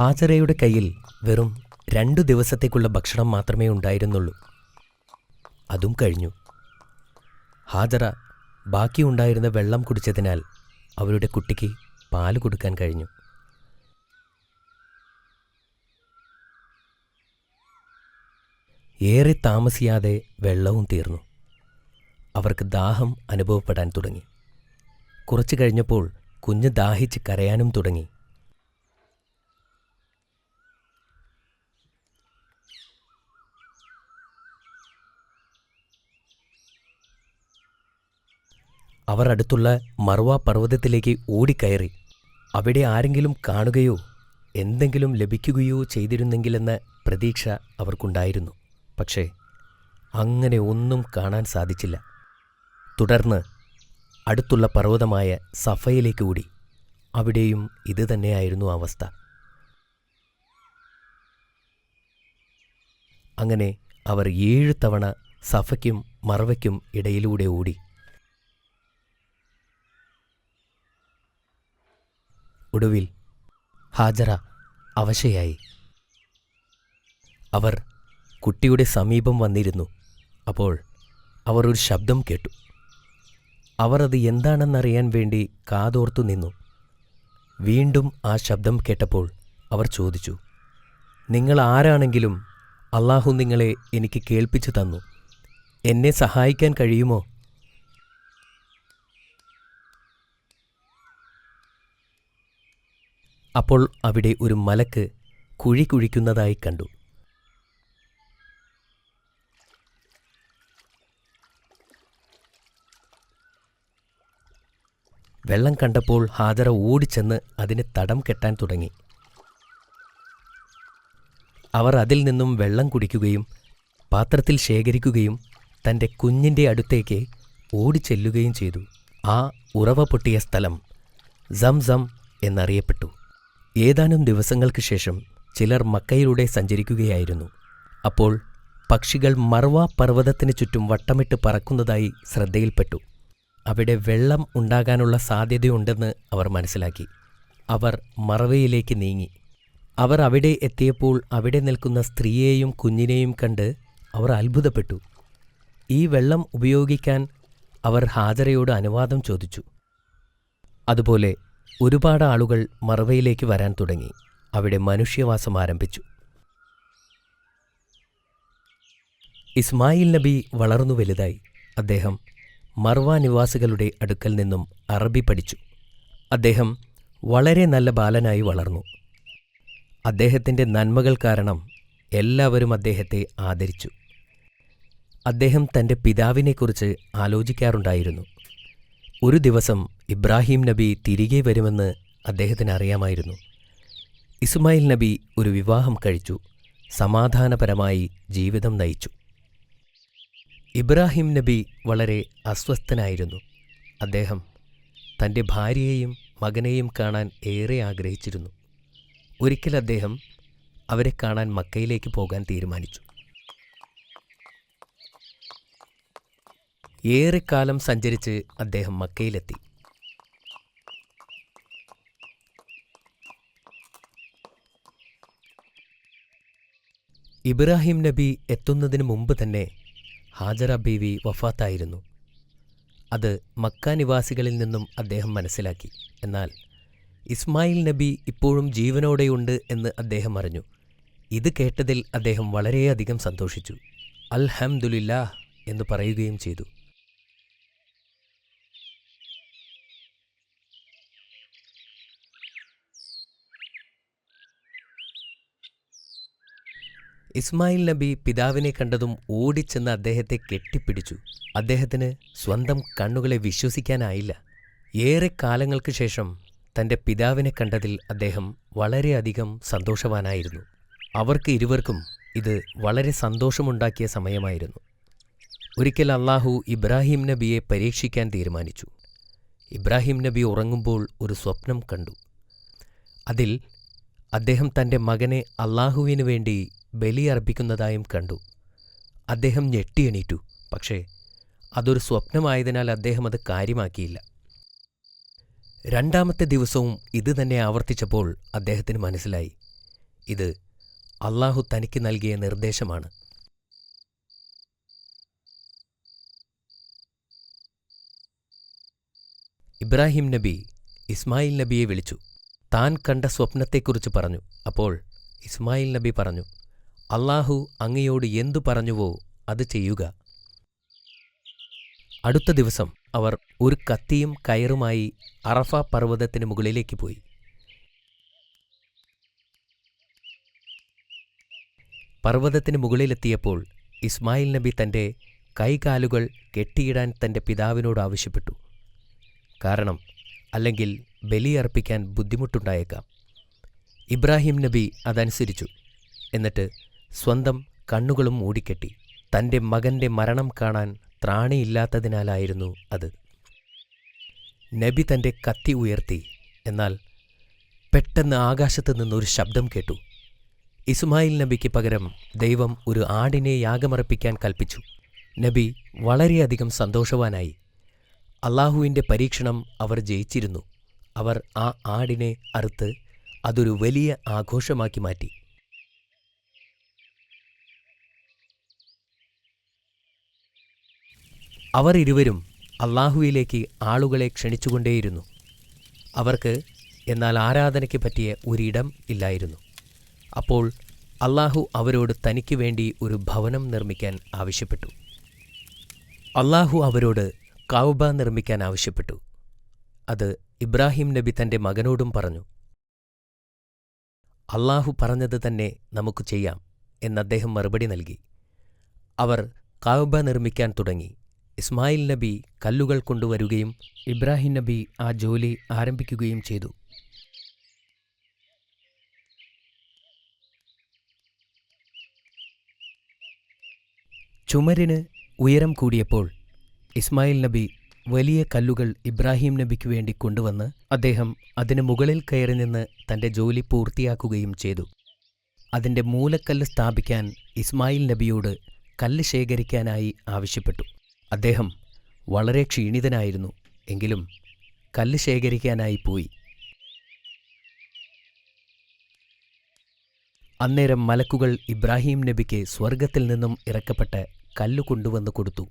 ഹാജറയുടെ കയ്യിൽ വെറും 2 ദിവസത്തേക്കുള്ള ഭക്ഷണം മാത്രമേ ഉണ്ടായിരുന്നുള്ളൂ. അതും കഴിഞ്ഞു. ഹാജറ ബാക്കിയുണ്ടായിരുന്ന വെള്ളം കുടിച്ചതിനാൽ അവരുടെ കുട്ടിക്ക് പാല് കൊടുക്കാൻ കഴിഞ്ഞു. ഏറെ താമസിയാതെ വെള്ളവും തീർന്നു. അവർക്ക് ദാഹം അനുഭവപ്പെടാൻ തുടങ്ങി. കുറച്ചു കഴിഞ്ഞപ്പോൾ കുഞ്ഞ് ദാഹിച്ച് കരയാനും തുടങ്ങി. അവർ അടുത്തുള്ള മർവ പർവ്വതത്തിലേക്ക് ഓടിക്കയറി. അവിടെ ആരെങ്കിലും കാണുകയോ എന്തെങ്കിലും ലഭിക്കുകയോ ചെയ്തിരുന്നെങ്കിലെന്ന പ്രതീക്ഷ അവർക്കുണ്ടായിരുന്നു. പക്ഷേ അങ്ങനെ ഒന്നും കാണാൻ സാധിച്ചില്ല. തുടർന്ന് അടുത്തുള്ള പർവ്വതമായ സഫയിലേക്ക് ഓടി. അവിടെയും ഇതുതന്നെയായിരുന്നു അവസ്ഥ. അങ്ങനെ അവർ 7 തവണ സഫയ്ക്കും മർവയ്ക്കും ഇടയിലൂടെ ഓടി. ഒടുവിൽ ഹാജറ അവശയായി. അവർ കുട്ടിയുടെ സമീപം വന്നിരുന്നു. അപ്പോൾ അവർ ഒരു ശബ്ദം കേട്ടു. അവർ അത് എന്താണെന്നറിയാൻ വേണ്ടി കാതോർത്തു നിന്നു. വീണ്ടും ആ ശബ്ദം കേട്ടപ്പോൾ അവർ ചോദിച്ചു, നിങ്ങൾ ആരാണെങ്കിലും അള്ളാഹു നിങ്ങളെ എനിക്ക് കേൾപ്പിച്ചു തന്നു. എന്നെ സഹായിക്കാൻ കഴിയുമോ? അപ്പോൾ അവിടെ ഒരു മലക്ക് കുഴി കുഴിക്കുന്നതായി കണ്ടു. വെള്ളം കണ്ടപ്പോൾ ഹാജറ ഓടിച്ചെന്ന് അതിന് തടം കെട്ടാൻ തുടങ്ങി. അവർ അതിൽ നിന്നും വെള്ളം കുടിക്കുകയും പാത്രത്തിൽ ശേഖരിക്കുകയും തൻ്റെ കുഞ്ഞിൻ്റെ അടുത്തേക്ക് ഓടിച്ചെല്ലുകയും ചെയ്തു. ആ ഉറവ പൊട്ടിയ സ്ഥലം സംസം എന്നറിയപ്പെട്ടു. ഏതാനും ദിവസങ്ങൾക്ക് ശേഷം ചിലർ മക്കയിലൂടെ സഞ്ചരിക്കുകയായിരുന്നു. അപ്പോൾ പക്ഷികൾ മർവ പർവ്വതത്തിന് ചുറ്റും വട്ടമിട്ട് പറക്കുന്നതായി ശ്രദ്ധയിൽപ്പെട്ടു. അവിടെ വെള്ളം ഉണ്ടാകാനുള്ള സാധ്യതയുണ്ടെന്ന് അവർ മനസ്സിലാക്കി. അവർ മർവയിലേക്ക് നീങ്ങി. അവർ അവിടെ എത്തിയപ്പോൾ അവിടെ നിൽക്കുന്ന സ്ത്രീയെയും കുഞ്ഞിനെയും കണ്ട് അവർ അത്ഭുതപ്പെട്ടു. ഈ വെള്ളം ഉപയോഗിക്കാൻ അവർ ഹാജറയോട് അനുവാദം ചോദിച്ചു. അതുപോലെ ഒരുപാട് ആളുകൾ മർവയിലേക്ക് വരാൻ തുടങ്ങി. അവിടെ മനുഷ്യവാസം ആരംഭിച്ചു. ഇസ്മായിൽ നബി വളർന്നു വലുതായി. അദ്ദേഹം മർവ നിവാസികളുടെ അടുക്കൽ നിന്നും അറബി പഠിച്ചു. അദ്ദേഹം വളരെ നല്ല ബാലനായി വളർന്നു. അദ്ദേഹത്തിൻ്റെ നന്മകൾ കാരണം എല്ലാവരും അദ്ദേഹത്തെ ആദരിച്ചു. അദ്ദേഹം തൻ്റെ പിതാവിനെക്കുറിച്ച് ആലോചിക്കാറുണ്ടായിരുന്നു. ഒരു ദിവസം ഇബ്രാഹിം നബി തിരികെ വരുമെന്ന് അദ്ദേഹത്തിന് അറിയാമായിരുന്നു. ഇസ്മായിൽ നബി ഒരു വിവാഹം കഴിച്ചു. സമാധാനപരമായി ജീവിതം നയിച്ചു. ഇബ്രാഹിം നബി വളരെ അസ്വസ്ഥനായിരുന്നു. അദ്ദേഹം തൻ്റെ ഭാര്യയെയും മകനെയും കാണാൻ ഏറെ ആഗ്രഹിച്ചിരുന്നു. ഒരിക്കൽ അദ്ദേഹം അവരെ കാണാൻ മക്കയിലേക്ക് പോകാൻ തീരുമാനിച്ചു. ഏറെക്കാലം സഞ്ചരിച്ച് അദ്ദേഹം മക്കയിലെത്തി. ഇബ്രാഹിം നബി എത്തുന്നതിന് മുമ്പ് തന്നെ ഹാജറ ബീവി വഫാത്തായിരുന്നു. അത് മക്ക നിവാസികളിൽ നിന്നും അദ്ദേഹം മനസ്സിലാക്കി. എന്നാൽ ഇസ്മായിൽ നബി ഇപ്പോഴും ജീവനോടെയുണ്ട് എന്ന് അദ്ദേഹം അറിഞ്ഞു. ഇത് കേട്ടതിൽ അദ്ദേഹം വളരെയധികം സന്തോഷിച്ചു. അൽഹംദുലില്ലാഹ് എന്ന് പറയുകയും ചെയ്തു. ഇസ്മായിൽ നബി പിതാവിനെ കണ്ടതും ഓടിച്ചെന്ന് അദ്ദേഹത്തെ കെട്ടിപ്പിടിച്ചു. അദ്ദേഹത്തിന് സ്വന്തം കണ്ണുകളെ വിശ്വസിക്കാനായില്ല. ഏറെ കാലങ്ങൾക്ക് ശേഷം തൻ്റെ പിതാവിനെ കണ്ടതിൽ അദ്ദേഹം വളരെയധികം സന്തോഷവാനായിരുന്നു. അവർക്ക് ഇരുവർക്കും ഇത് വളരെ സന്തോഷമുണ്ടാക്കിയ സമയമായിരുന്നു. ഒരിക്കൽ അള്ളാഹു ഇബ്രാഹിം നബിയെ പരീക്ഷിക്കാൻ തീരുമാനിച്ചു. ഇബ്രാഹിം നബി ഉറങ്ങുമ്പോൾ ഒരു സ്വപ്നം കണ്ടു. അതിൽ അദ്ദേഹം തൻ്റെ മകനെ അള്ളാഹുവിനു വേണ്ടി ബലിയർപ്പിക്കുന്നതായും കണ്ടു. അദ്ദേഹം ഞെട്ടിയെണീറ്റു. പക്ഷേ അതൊരു സ്വപ്നമായതിനാൽ അദ്ദേഹം അത് കാര്യമാക്കിയില്ല. 2ാമത്തെ ദിവസവും ഇത് തന്നെ ആവർത്തിച്ചപ്പോൾ അദ്ദേഹത്തിന് മനസ്സിലായി, ഇത് അള്ളാഹു തനിക്ക് നൽകിയ നിർദ്ദേശമാണ്. ഇബ്രാഹിം നബി ഇസ്മായിൽ നബിയെ വിളിച്ചു. താൻ കണ്ട സ്വപ്നത്തെക്കുറിച്ച് പറഞ്ഞു. അപ്പോൾ ഇസ്മായിൽ നബി പറഞ്ഞു, അള്ളാഹു അങ്ങയോട് എന്തു പറഞ്ഞുവോ അത് ചെയ്യുക. അടുത്ത ദിവസം അവർ ഒരു കത്തിയും കയറുമായി അറഫ പർവ്വതത്തിന് മുകളിലേക്ക് പോയി. പർവ്വതത്തിന് മുകളിലെത്തിയപ്പോൾ ഇസ്മായിൽ നബി തൻ്റെ കൈകാലുകൾ കെട്ടിയിടാൻ തൻ്റെ പിതാവിനോട് ആവശ്യപ്പെട്ടു. കാരണം അല്ലെങ്കിൽ ബലിയർപ്പിക്കാൻ ബുദ്ധിമുട്ടുണ്ടായേക്കാം. ഇബ്രാഹിം നബി അതനുസരിച്ചു. എന്നിട്ട് സ്വന്തം കണ്ണുകളും മൂടിക്കെട്ടി. തൻ്റെ മകൻ്റെ മരണം കാണാൻ ത്രാണിയില്ലാത്തതിനാലായിരുന്നു അത്. നബി തൻ്റെ കത്തി ഉയർത്തി. എന്നാൽ പെട്ടെന്ന് ആകാശത്തു നിന്നൊരു ശബ്ദം കേട്ടു. ഇസ്മായിൽ നബിക്ക് പകരം ദൈവം ഒരു ആടിനെ യാഗമർപ്പിക്കാൻ കൽപ്പിച്ചു. നബി വളരെയധികം സന്തോഷവാനായി. അള്ളാഹുവിൻ്റെ പരീക്ഷണം അവർ ജയിച്ചിരുന്നു. അവർ ആ ആടിനെ അറുത്ത് അതൊരു വലിയ ആഘോഷമാക്കി മാറ്റി. അവർ ഇരുവരും അള്ളാഹുവിലേക്ക് ആളുകളെ ക്ഷണിച്ചുകൊണ്ടേയിരുന്നു. അവർക്ക് എന്നാൽ ആരാധനയ്ക്ക് പറ്റിയ ഒരിടം ഇല്ലായിരുന്നു. അപ്പോൾ അള്ളാഹു അവരോട് തനിക്ക് വേണ്ടി ഒരു ഭവനം നിർമ്മിക്കാൻ ആവശ്യപ്പെട്ടു. അള്ളാഹു അവരോട് കഅബ നിർമ്മിക്കാൻ ആവശ്യപ്പെട്ടു. അത് ഇബ്രാഹിം നബി തൻ്റെ മകനോടും പറഞ്ഞു. അള്ളാഹു പറഞ്ഞത് തന്നെ നമുക്ക് ചെയ്യാം എന്നദ്ദേഹം മറുപടി നൽകി. അവർ കഅബ നിർമ്മിക്കാൻ തുടങ്ങി. ഇസ്മായിൽ നബി കല്ലുകൾ കൊണ്ടുവരുകയും ഇബ്രാഹിം നബി ആ ജോലി ആരംഭിക്കുകയും ചെയ്തു. ചുമരിന് ഉയരം കൂടിയപ്പോൾ ഇസ്മായിൽ നബി വലിയ കല്ലുകൾ ഇബ്രാഹിം നബിക്ക് വേണ്ടി കൊണ്ടുവന്ന് അദ്ദേഹം അതിന് മുകളിൽ കയറി നിന്ന് തൻ്റെ ജോലി പൂർത്തിയാക്കുകയും ചെയ്തു. അതിൻ്റെ മൂലക്കല്ല് സ്ഥാപിക്കാൻ ഇസ്മായിൽ നബിയോട് കല്ല് ശേഖരിക്കാനായി ആവശ്യപ്പെട്ടു. അദ്ദേഹം വളരെ ക്ഷീണിതനായിരുന്നു. എങ്കിലും കല്ല് ശേഖരിക്കാനായി പോയി. അന്നേരം മലക്കുകൾ ഇബ്രാഹിം നബിക്ക് സ്വർഗത്തിൽ നിന്നും ഇറക്കപ്പെട്ട കല്ല് കൊണ്ടുവന്ന് കൊടുത്തു.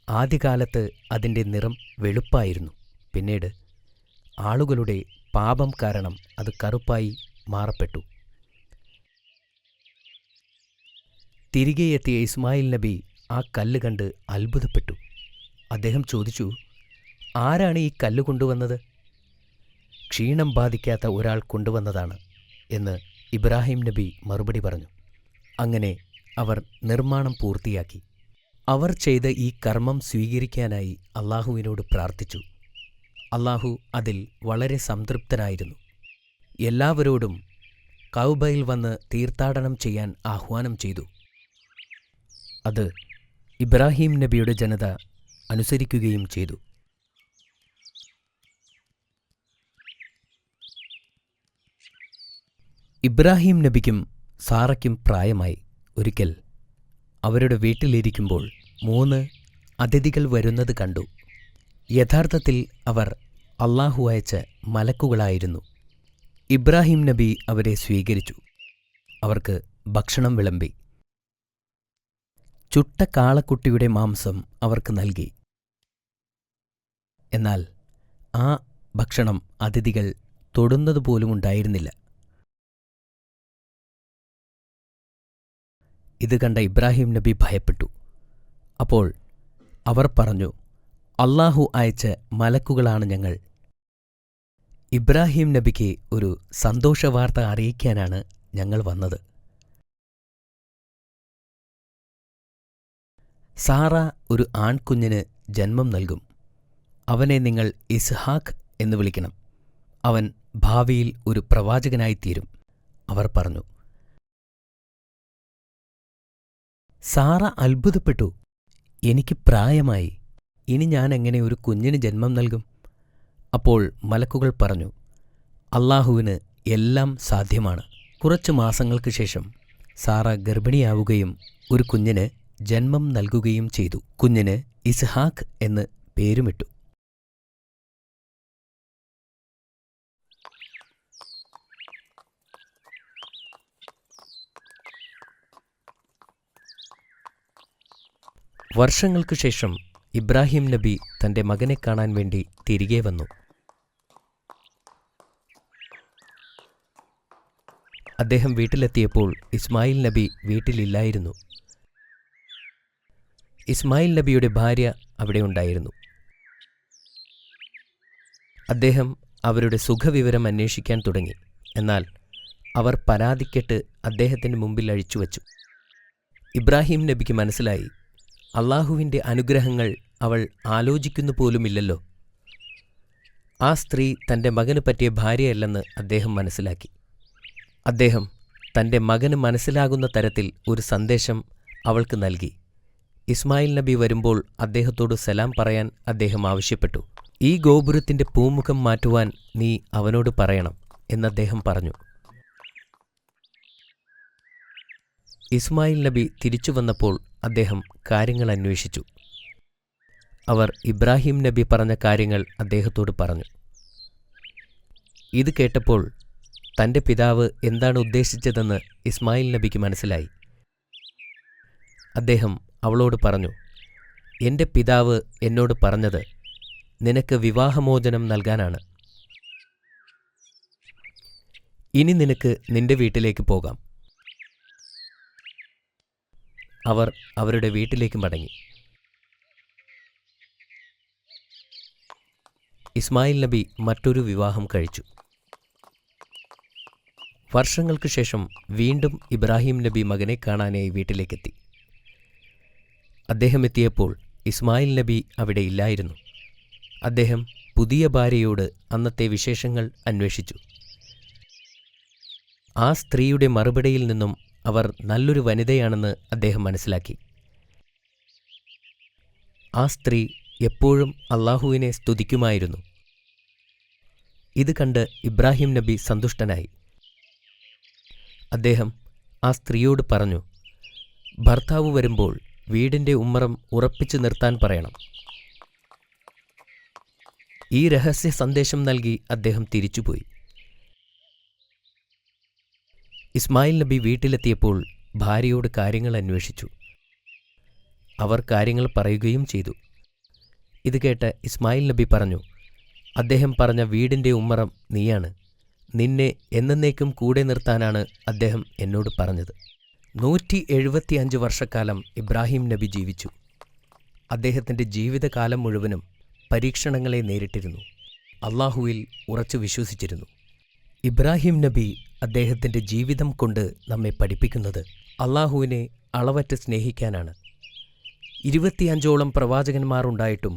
ആദ്യകാലത്ത് അതിൻ്റെ നിറം വെളുപ്പായിരുന്നു. പിന്നീട് ആളുകളുടെ പാപം കാരണം അത് കറുപ്പായി മാറപ്പെട്ടു. തിരികെ എത്തിയ ഇസ്മായിൽ നബി ആ കല്ല് കണ്ട് അത്ഭുതപ്പെട്ടു. അദ്ദേഹം ചോദിച്ചു, ആരാണ് ഈ കല്ല് കൊണ്ടുവന്നത്? ക്ഷീണം ബാധിക്കാത്ത ഒരാൾ കൊണ്ടുവന്നതാണ് എന്ന് ഇബ്രാഹിം നബി മറുപടി പറഞ്ഞു. അങ്ങനെ അവർ നിർമ്മാണം പൂർത്തിയാക്കി. അവർ ചെയ്ത ഈ കർമ്മം സ്വീകരിക്കാനായി അള്ളാഹുവിനോട് പ്രാർത്ഥിച്ചു. അള്ളാഹു അതിൽ വളരെ സംതൃപ്തനായിരുന്നു. എല്ലാവരോടും കഅബയിൽ വന്ന് തീർത്ഥാടനം ചെയ്യാൻ ആഹ്വാനം ചെയ്തു. അത് ഇബ്രാഹിം നബിയുടെ ജനത അനുസരിക്കുകയും ചെയ്തു. ഇബ്രാഹിം നബിക്കും സാറയ്ക്കും പ്രായമായി. ഒരിക്കൽ അവരുടെ വീട്ടിലിരിക്കുമ്പോൾ 3 അതിഥികൾ വരുന്നത് കണ്ടു. യഥാർത്ഥത്തിൽ അവർ അള്ളാഹു അയച്ച മലക്കുകളായിരുന്നു. ഇബ്രാഹിം നബി അവരെ സ്വീകരിച്ചു. അവർക്ക് ഭക്ഷണം വിളമ്പി. ചുട്ട കാളക്കുട്ടിയുടെ മാംസം അവർക്ക് നൽകി. എന്നാൽ ആ ഭക്ഷണം അതിഥികൾ തൊടുന്നതുപോലുമുണ്ടായിരുന്നില്ല. ഇത് കണ്ട ഇബ്രാഹിം നബി ഭയപ്പെട്ടു. അപ്പോൾ അവർ പറഞ്ഞു, അള്ളാഹു അയച്ച മലക്കുകളാണ് ഞങ്ങൾ. ഇബ്രാഹിം നബിക്ക് ഒരു സന്തോഷവാർത്ത അറിയിക്കാനാണ് ഞങ്ങൾ വന്നത്. സാറ ഒരു ആൺകുഞ്ഞിന് ജന്മം നൽകും. അവനെ നിങ്ങൾ ഇസ്ഹാഖ് എന്ന് വിളിക്കണം. അവൻ ഭാവിയിൽ ഒരു പ്രവാചകനായിത്തീരും. അവർ പറഞ്ഞു. സാറ അത്ഭുതപ്പെട്ടു. എനിക്ക് പ്രായമായി, ഇനി ഞാൻ എങ്ങനെ ഒരു കുഞ്ഞിന് ജന്മം നൽകും? അപ്പോൾ മലക്കുകൾ പറഞ്ഞു, അള്ളാഹുവിന് എല്ലാം സാധ്യമാണ്. കുറച്ചു മാസങ്ങൾക്ക് ശേഷം സാറ ഗർഭിണിയാവുകയും ഒരു കുഞ്ഞിന് ജന്മം നൽകുകയും ചെയ്തു. കുഞ്ഞിന് ഇസ്ഹാക്ക് എന്ന് പേരുമിട്ടു. വർഷങ്ങൾക്കു ശേഷം ഇബ്രാഹിം നബി തന്റെ മകനെ കാണാൻ വേണ്ടി തിരികെ വന്നു. അദ്ദേഹം വീട്ടിലെത്തിയപ്പോൾ ഇസ്മായിൽ നബി വീട്ടിലില്ലായിരുന്നു. ഇസ്മായിൽ നബിയുടെ ഭാര്യ അവിടെ ഉണ്ടായിരുന്നു. അദ്ദേഹം അവരുടെ സുഖവിവരം അന്വേഷിക്കാൻ തുടങ്ങി. എന്നാൽ അവർ പരാതിക്കെട്ട് അദ്ദേഹത്തിന് മുമ്പിൽ അഴിച്ചുവച്ചു. ഇബ്രാഹിം നബിക്ക് മനസ്സിലായി, അള്ളാഹുവിൻ്റെ അനുഗ്രഹങ്ങൾ അവൾ ആലോചിക്കുന്നു പോലുമില്ലല്ലോ. ആ സ്ത്രീ തൻ്റെ മകന് പറ്റിയ ഭാര്യയല്ലെന്ന് അദ്ദേഹം മനസ്സിലാക്കി. അദ്ദേഹം തൻ്റെ മകന് മനസ്സിലാകുന്ന തരത്തിൽ ഒരു സന്ദേശം അവൾക്ക് നൽകി. ഇസ്മായിൽ നബി വരുമ്പോൾ അദ്ദേഹത്തോട് സലാം പറയാൻ അദ്ദേഹം ആവശ്യപ്പെട്ടു. ഈ ഗോപുരത്തിൻ്റെ പൂമുഖം മാറ്റുവാൻ നീ അവനോട് പറയണം എന്നദ്ദേഹം പറഞ്ഞു. ഇസ്മായിൽ നബി തിരിച്ചു വന്നപ്പോൾ അദ്ദേഹം കാര്യങ്ങൾ അന്വേഷിച്ചു. അവർ ഇബ്രാഹിം നബി പറഞ്ഞ കാര്യങ്ങൾ അദ്ദേഹത്തോട് പറഞ്ഞു. ഇത് കേട്ടപ്പോൾ തൻ്റെ പിതാവ് എന്താണ് ഉദ്ദേശിച്ചതെന്ന് ഇസ്മായിൽ നബിക്ക് മനസ്സിലായി. അദ്ദേഹം അവളോട് പറഞ്ഞു, എൻ്റെ പിതാവ് എന്നോട് പറഞ്ഞത് നിനക്ക് വിവാഹമോചനം നൽകാനാണ്. ഇനി നിനക്ക് നിന്റെ വീട്ടിലേക്ക് പോകാം. അവർ അവരുടെ വീട്ടിലേക്ക് മടങ്ങി. ഇസ്മായിൽ നബി മറ്റൊരു വിവാഹം കഴിച്ചു. വർഷങ്ങൾക്ക് ശേഷം വീണ്ടും ഇബ്രാഹിം നബി മകനെ കാണാനായി വീട്ടിലേക്കെത്തി. അദ്ദേഹം എത്തിയപ്പോൾ ഇസ്മായിൽ നബി അവിടെ ഇല്ലായിരുന്നു. അദ്ദേഹം പുതിയ ഭാര്യയോട് അന്നത്തെ വിശേഷങ്ങൾ അന്വേഷിച്ചു. ആ സ്ത്രീയുടെ മറുപടിയിൽ നിന്നും അവർ നല്ലൊരു വനിതയാണെന്ന് അദ്ദേഹം മനസ്സിലാക്കി. ആ സ്ത്രീ എപ്പോഴും അള്ളാഹുവിനെ സ്തുതിക്കുമായിരുന്നു. ഇത് കണ്ട് ഇബ്രാഹിം നബി സന്തുഷ്ടനായി. അദ്ദേഹം ആ സ്ത്രീയോട് പറഞ്ഞു, ഭർത്താവ് വരുമ്പോൾ വീടിൻ്റെ ഉമ്മറം ഉറപ്പിച്ചു നിർത്താൻ പറയണം. ഈ രഹസ്യ സന്ദേശം നൽകി അദ്ദേഹം തിരിച്ചുപോയി. ഇസ്മായിൽ നബി വീട്ടിലെത്തിയപ്പോൾ ഭാര്യയോട് കാര്യങ്ങൾ അന്വേഷിച്ചു. അവർ കാര്യങ്ങൾ പറയുകയും ചെയ്തു. ഇത് കേട്ട് ഇസ്മായിൽ നബി പറഞ്ഞു, അദ്ദേഹം പറഞ്ഞ വീടിൻ്റെ ഉമ്മറം നീയാണ്. നിന്നെ എന്നേക്കും കൂടെ നിർത്താനാണ് അദ്ദേഹം എന്നോട് പറഞ്ഞത്. 175 വർഷക്കാലം ഇബ്രാഹിം നബി ജീവിച്ചു. അദ്ദേഹത്തിൻ്റെ ജീവിതകാലം മുഴുവനും പരീക്ഷണങ്ങളെ നേരിട്ടിരുന്നു. അള്ളാഹുവിൽ ഉറച്ചു വിശ്വസിച്ചിരുന്നു. ഇബ്രാഹിം നബി അദ്ദേഹത്തിൻ്റെ ജീവിതം കൊണ്ട് നമ്മെ പഠിപ്പിക്കുന്നത് അള്ളാഹുവിനെ അളവറ്റ് സ്നേഹിക്കാനാണ്. 25ഓളം പ്രവാചകന്മാർ ഉണ്ടായിട്ടും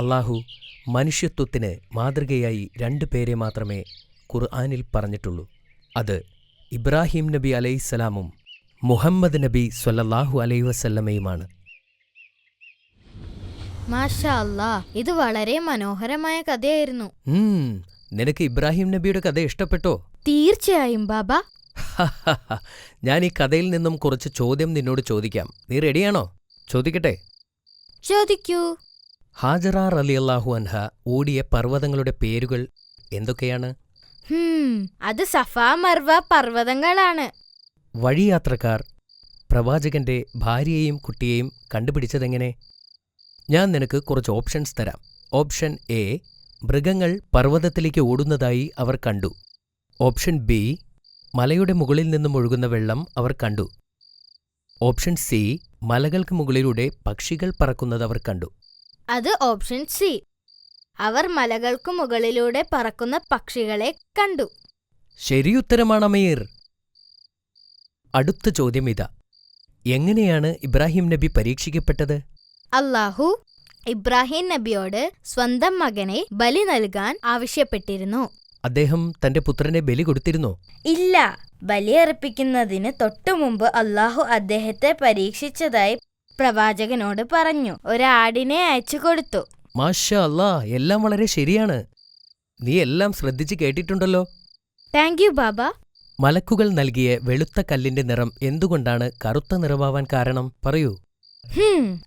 അള്ളാഹു മനുഷ്യത്വത്തിന് മാതൃകയായി 2 പേരെ മാത്രമേ ഖുർആനിൽ പറഞ്ഞിട്ടുള്ളൂ. അത് ഇബ്രാഹിം നബി അലൈഹിസ്സലാമും മുഹമ്മദ് നബി സ്വല്ലല്ലാഹു അലൈഹി വസല്ലമയുമാണ്. മാഷാ അല്ലാ, ഇത് വളരെ മനോഹരമായ കഥയായിരുന്നു. നിനക്ക് ഇബ്രാഹിം നബിയുടെ കഥ ഇഷ്ടപ്പെട്ടോ? തീർച്ചയായും ബാബ. ഞാൻ ഈ കഥയിൽ നിന്നും കുറച്ച് ചോദ്യം നിന്നോട് ചോദിക്കാം. നീ റെഡിയാണോ? ചോദിക്കട്ടെ? ചോദിക്കൂ. ഹാജറ റളിയല്ലാഹു അൻഹ ഓടിയ പർവ്വതങ്ങളുടെ പേരുകൾ എന്തൊക്കെയാണ്? അത് സഫ മർവ പർവ്വതങ്ങളാണ്. വഴിയാത്രക്കാർ പ്രവാചകന്റെ ഭാര്യയെയും കുട്ടിയെയും കണ്ടുപിടിച്ചതെങ്ങനെ? ഞാൻ നിനക്ക് കുറച്ച് ഓപ്ഷൻസ് തരാം. ഓപ്ഷൻ എ, മൃഗങ്ങൾ പർവ്വതത്തിലേക്ക് ഓടുന്നതായി അവർ കണ്ടു. ഓപ്ഷൻ ബി, മലയുടെ മുകളിൽ നിന്നും ഒഴുകുന്ന വെള്ളം അവർ കണ്ടു. ഓപ്ഷൻ സി, മലകൾക്ക് മുകളിലൂടെ പക്ഷികൾ പറക്കുന്നത് അവർ കണ്ടു. അത് ഓപ്ഷൻ സി, അവർ മലകൾക്ക് മുകളിലൂടെ പറക്കുന്ന പക്ഷികളെ കണ്ടു. ശരിയുത്തരമാണ് അമീർ. അടുത്ത ചോദ്യം ഇതാ. എങ്ങനെയാണ് ഇബ്രാഹിം നബി പരീക്ഷിക്കപ്പെട്ടത്? അല്ലാഹു ഇബ്രാഹിം നബിയോട് സ്വന്തം മകനെ ബലി നൽകാൻ ആവശ്യപ്പെട്ടിരുന്നു. അദ്ദേഹം തന്റെ പുത്രനെ ബലി കൊടുത്തിരുന്നോ? ഇല്ല. ബലിയർപ്പിക്കുന്നതിന് തൊട്ടുമുമ്പ് അല്ലാഹു അദ്ദേഹത്തെ പരീക്ഷിച്ചതായി പ്രവാചകനോട് പറഞ്ഞു. ഒരാടിനെ അയച്ചു കൊടുത്തു. മാഷാ അല്ലാ, എല്ലാം വളരെ ശരിയാണ്. നീ എല്ലാം ശ്രദ്ധിച്ച് കേട്ടിട്ടുണ്ടല്ലോ. താങ്ക് യു ബാബ. മലക്കുകൾ നൽകിയ വെളുത്ത കല്ലിന്റെ നിറം എന്തുകൊണ്ടാണ് കറുത്ത നിറമാവാൻ കാരണം? പറയൂ.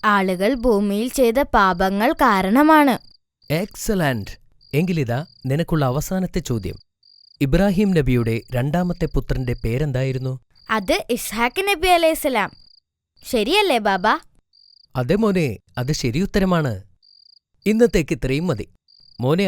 ആളുകൾ ഭൂമിയിൽ ചെയ്ത പാപങ്ങൾ കാരണമാണ്. എക്സലന്റ്. എങ്കിലിതാ നിനക്കുള്ള അവസാനത്തെ ചോദ്യം. ഇബ്രാഹിം നബിയുടെ രണ്ടാമത്തെ പുത്രന്റെ പേരെന്തായിരുന്നു? അത് ഇസ്ഹാക്ക് നബി അലൈഹിസ്സലാം. ശരിയല്ലേ ബാബ? അതെ മോനെ, അത് ശരിയുത്തരമാണ്. ഇന്നത്തേക്ക് ഇത്രയും മതി മോനെ.